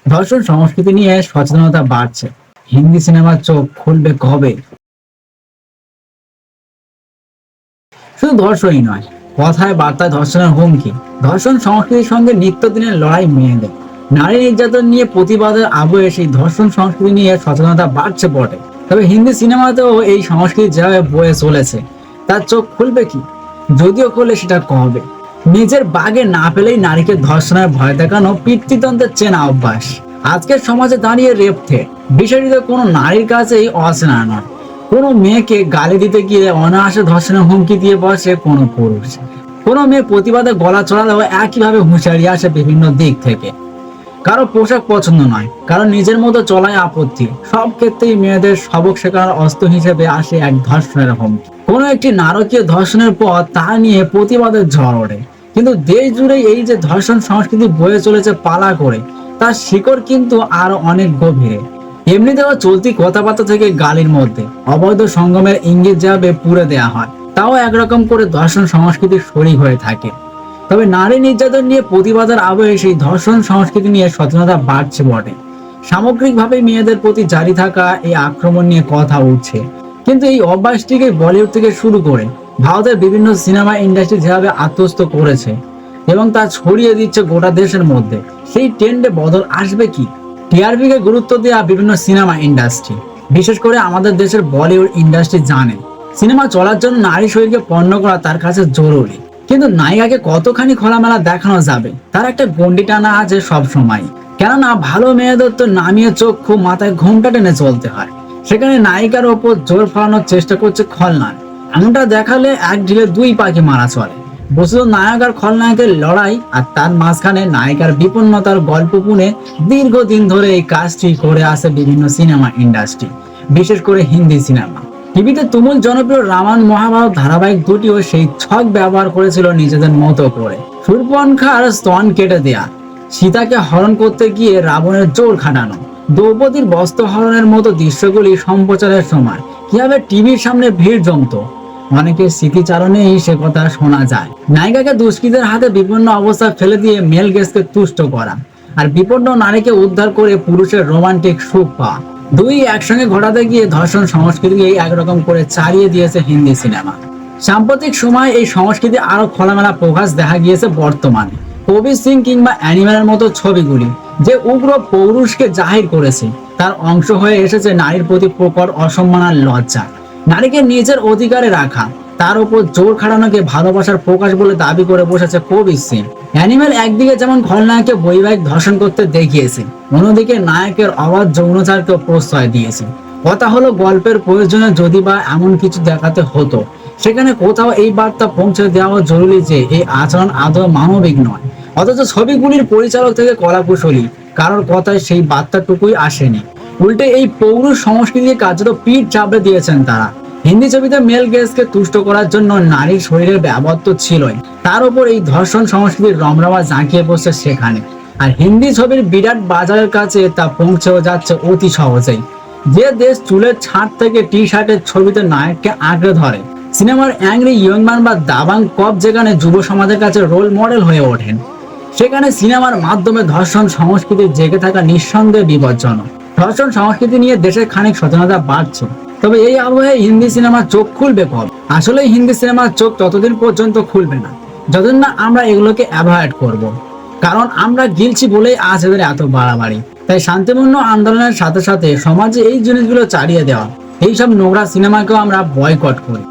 ধর্ষণ সংস্কৃতি নিয়ে সচেতনতা বাড়ছে, হিন্দি সিনেমার চোখ খুলবে কবে? শুধু ধর্ষণই নয়, কথায় বার্তায় ধর্ষণের হুমকি। ধর্ষণ সংস্কৃতির সঙ্গে নিত্যদিনের লড়াই মেয়েদের। নারী নির্যাতন নিয়ে প্রতিবাদের আবহে সেই ধর্ষণ সংস্কৃতি নিয়ে সচেতনতা বাড়ছে বটে। তবে হিন্দি সিনেমাতেও এই সংস্কৃতি যেভাবে বয়ে চলেছে, তার চোখ খুলবে কি? যদিও খুলে সেটা কবে? নিজের বাগে না পেলেই নারীকে ধর্ষণের ভয় দেখানো পিতৃতন্ত্রের চেনা অভ্যাস আজকের সমাজে দাঁড়িয়ে রেপ থ্রেট বিষয়টিতে কোনো নারীর কাছেই অচেনা নয়। কোনো মেয়েকে গালি দিতে গিয়ে অনায়াসে ধর্ষণের হুমকি দিয়ে বসে কোনো পুরুষ। কোনো মেয়ে প্রতিবাদে গলা চড়ালেও একইভাবে হুঁশিয়ারি আসে বিভিন্ন দিক থেকে। কারো পোশাক পছন্দ নয়, কারো নিজের মতো চলায় আপত্তি। সব ক্ষেত্রেই মেয়েদের সবক শেখানোর অস্ত্র হিসেবে আসে এক ধর্ষণের হুমকি। কোনো একটি নারকীয় ধর্ষণের পর তা নিয়ে প্রতিবাদের ঝড় ওঠে। কিন্তু দেশ জুড়ে এই যে ধর্ষণ সংস্কৃতি বয়ে চলেছে পালা করে, তার শিকড় কিন্তু আরো অনেক গভীরে। এমনিতেও চলতি কথাবার্তা থেকে গালির মধ্যে অবৈধ সঙ্গমের ইঙ্গিত যেভাবে পুড়ে দেয়া হয়, তাও একরকম করে ধর্ষণ সংস্কৃতির শরিক হয়ে থাকে। তবে নারী নির্যাতন নিয়ে প্রতিবাদের আবহে সেই ধর্ষণ সংস্কৃতি নিয়ে সচেতনতা বাড়ছে বটে। সামগ্রিকভাবে মেয়েদের প্রতি জারি থাকা এই আক্রমণ নিয়ে কথা উঠছে। কিন্তু এই অভ্যাসটিকে বলিউড থেকে শুরু করে ভারতের বিভিন্ন সিনেমা ইন্ডাস্ট্রি যেভাবে আত্মস্থ করেছে এবং তা ছড়িয়ে দিচ্ছে গোটা দেশের মধ্যে, সেই ট্রেন্ডে বদল আসবে কি? টিআরপি কে গুরুত্ব দেওয়া বিভিন্ন সিনেমা ইন্ডাস্ট্রি, বিশেষ করে আমাদের দেশের বলিউড ইন্ডাস্ট্রি জানে সিনেমা চলার জন্য নারী শরীরকে পণ্য করা তার কাছে জরুরি। কিন্তু নায়িকাকে কতখানি খোলামেলা দেখানো যাবে তার একটা গণ্ডি টানা আছে সব সময়। কেননা ভালো মেয়েদের তো নামিয়ে চক্ষু মাথায় ঘোমটা টেনে চলতে হয়, সেখানে নায়িকার ওপর জোর ফলানোর চেষ্টা করছে খলনায়ক। এমনটা দেখালে এক ঢিলে দুই পাখি মারা চলে। বস্তুত নায়ক আর খলনায়কের লড়াই, আর তার মাঝখানে নায়িকার বিপন্নতার গল্প বুনে দীর্ঘদিন ধরে এই কাজটি করে আসে বিভিন্ন সিনেমা ইন্ডাস্ট্রি, বিশেষ করে হিন্দি সিনেমা। টিভিতে তুমুল জনপ্রিয় রামায়ণ মহাভারত ধারাবাহিক দুটিও সেই ছক ব্যবহার করেছিল নিজেদের মতো করে। শূর্পণখার স্তন কেটে দেয়া, সীতাকে হরণ করতে গিয়ে রাবণের জোর খাটানো, দ্রৌপদীর বস্ত্র হরণের মতো দৃশ্যগুলি সম্প্রচারের সময় কিভাবে টিভির সামনে ভিড় জমতো, অনেকের স্মৃতিচারণেই সে কথা শোনা যায়। নায়িকাকে দুষ্কৃতীদের হাতে বিপন্ন অবস্থায় ফেলে দিয়ে মেল গেজকে তুষ্ট করা, আর বিপন্ন নারীকে উদ্ধার করে পুরুষের রোমান্টিক সুখ পাওয়া, দুই একসঙ্গে ঘটাতে গিয়ে ধর্ষণ সংস্কৃতিকে একরকম করে চালিয়ে দিয়েছে হিন্দি সিনেমা। সাম্প্রতিক সময় এই সংস্কৃতি আরো খোলামেলা প্রকাশ দেখা গিয়েছে বর্তমানে। কবির সিং কিংবা অ্যানিমেলের মতো ছবিগুলি যে উগ্র পৌরুষকে জাহির করেছে, তার অংশ হয়ে এসেছে নারীর প্রতি প্রকট অসম্মান আর লজ্জা। নারীকে নিজের অধিকারে রাখা, তার উপর জোর খাটানোকে ভালোবাসার প্রকাশ বলে দাবি করে বসেছে কবির সিং। অ্যানিমেল একদিকে যেমন খলনায়ককে বৈবাহিক ধর্ষণ করতে দেখিয়েছে, অন্যদিকে নায়কের অবাধ যৌনাচারকে প্রশ্রয় দিয়েছে। কথা হলো, গল্পের প্রয়োজনে যদি বা এমন কিছু দেখাতে হতো, সেখানে কোথাও এই বার্তা পৌঁছে দেওয়া জরুরি যে এই আচরণ আদৌ মানবিক নয়। অথচ ছবিগুলির পরিচালক থেকে কলাকুশলী কারোর কথায় সেই বার্তাটুকুই আসেনি। উল্টে এই পৌরুষ সংস্কৃতিকে কার্যত পিঠ চাপড়ে দিয়েছেন তারা। হিন্দি ছবিতে মেল গেজকে তুষ্ট করার জন্য নারীর শরীরের ব্যবহার তো ছিলই, তার উপর এই ধর্ষণ সংস্কৃতির রমরমা জাঁকিয়ে বসছে সেখানে। আর হিন্দি ছবির বিরাট বাজারের কাছে তা পৌঁছেও যাচ্ছে অতি সহজেই। যে দেশ চুলের ছাঁট থেকে টি শার্টের ছবিতে নায়ককে আঁকড়ে ধরে, সিনেমার অ্যাংরি ইয়ংম্যান বা দাবাং কপ যেখানে যুব সমাজের কাছে রোল মডেল হয়ে ওঠেন, সেখানে সিনেমার মাধ্যমে ধর্ষণ সংস্কৃতি জেগে থাকা নিঃসন্দেহে বিপজ্জনক। ধর্ষণ সংস্কৃতি নিয়ে দেশের খানিক সচেতনতা বাড়ছে, তবে এই আবহে হিন্দি সিনেমার চোখ খুলবে কবে? আসলে হিন্দি সিনেমার চোখ ততদিন পর্যন্ত খুলবে না যতদিন না আমরা এগুলোকে অ্যাভয়েড করব। কারণ আমরা গিলছি বলেই আজ এদের এত বাড়াবাড়ি। তাই শান্তিপূর্ণ আন্দোলনের সাথে সাথে সমাজে এই জিনিসগুলো চালিয়ে দেওয়া, এইসব নোংরা সিনেমাকেও আমরা বয়কট করি।